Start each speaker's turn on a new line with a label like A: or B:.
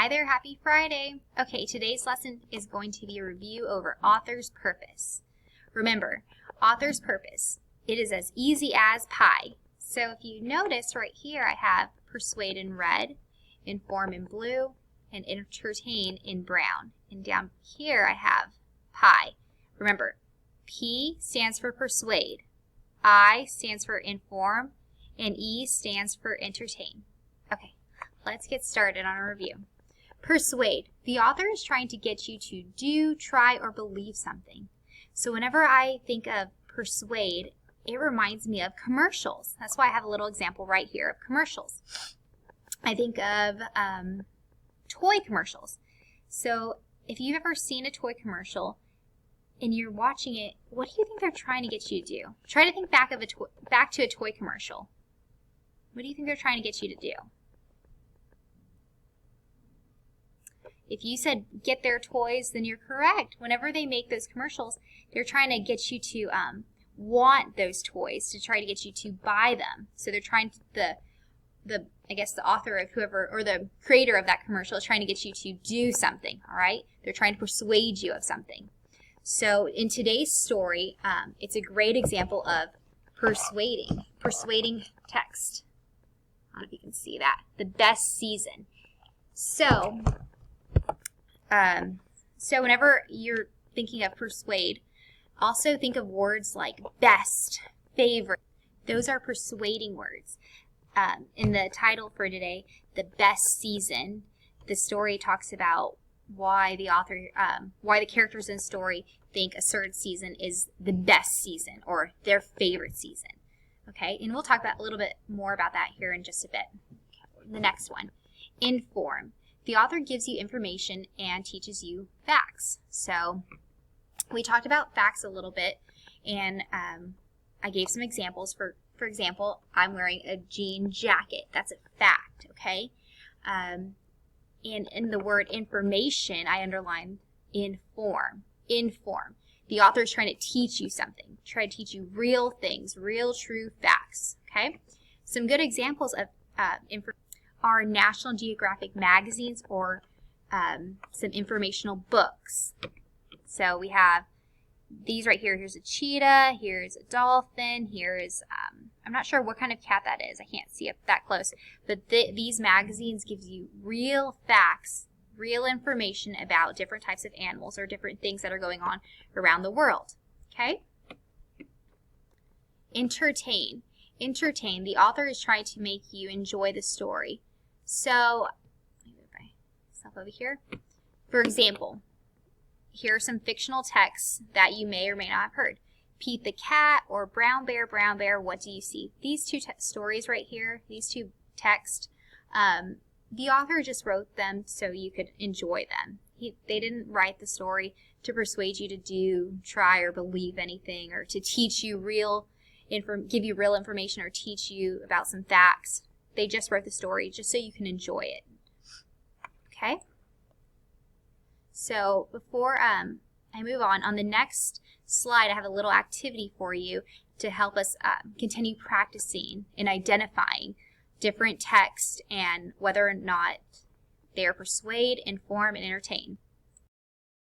A: Hi there, happy Friday. Okay, today's lesson is going to be a review over author's purpose. Remember, author's purpose, it is as easy as pie. So if you notice right here, I have persuade in red, inform in blue, and entertain in brown. And down here I have pie. Remember, P stands for persuade, I stands for inform, and E stands for entertain. Okay, let's get started on a review. Persuade. The author is trying to get you to do, try, or believe something. So whenever I think of persuade, it reminds me of commercials. That's why I have a little example right here of commercials. I think of toy commercials. So if you've ever seen a toy commercial and you're watching it, what do you think they're trying to get you to do? Try to think back to a toy commercial. What do you think they're trying to get you to do? If you said get their toys, then you're correct. Whenever they make those commercials, they're trying to get you to want those toys, to try to get you to buy them. So they're trying to, I guess the author of whoever, or the creator of that commercial is trying to get you to do something, all right? They're trying to persuade you of something. So in today's story, it's a great example of persuading text. I don't know if you can see that. The best season. So whenever you're thinking of persuade, also think of words like best, favorite. Those are persuading words. In the title for today, The Best Season, the story talks about why the author, why the characters in the story think a certain season is the best season or their favorite season. Okay, and we'll talk about a little bit more about that here in just a bit. Okay, the next one, inform. The author gives you information and teaches you facts. So we talked about facts a little bit, and I gave some examples. For example, I'm wearing a jean jacket. That's a fact, okay? And in the word information, I underlined inform. Inform. The author is trying to teach you something, try to teach you real things, real true facts, okay? Some good examples of information are National Geographic magazines or some informational books. So we have these right here. Here's a cheetah, here's a dolphin, here's, I'm not sure what kind of cat that is. I can't see it that close. But these magazines give you real facts, real information about different types of animals or different things that are going on around the world. Okay? Entertain. Entertain. The author is trying to make you enjoy the story. So, let me move myself over here. For example, here are some fictional texts that you may or may not have heard. Pete the cat or Brown Bear, what do you see? These two stories right here, these two texts, the author just wrote them so you could enjoy them. They didn't write the story to persuade you to do, try, or believe anything, or to teach you give you real information or teach you about some facts. They just wrote the story just so you can enjoy it. Okay? So before I move on the next slide, I have a little activity for you to help us continue practicing and identifying different texts and whether or not they are persuade, inform, and entertain.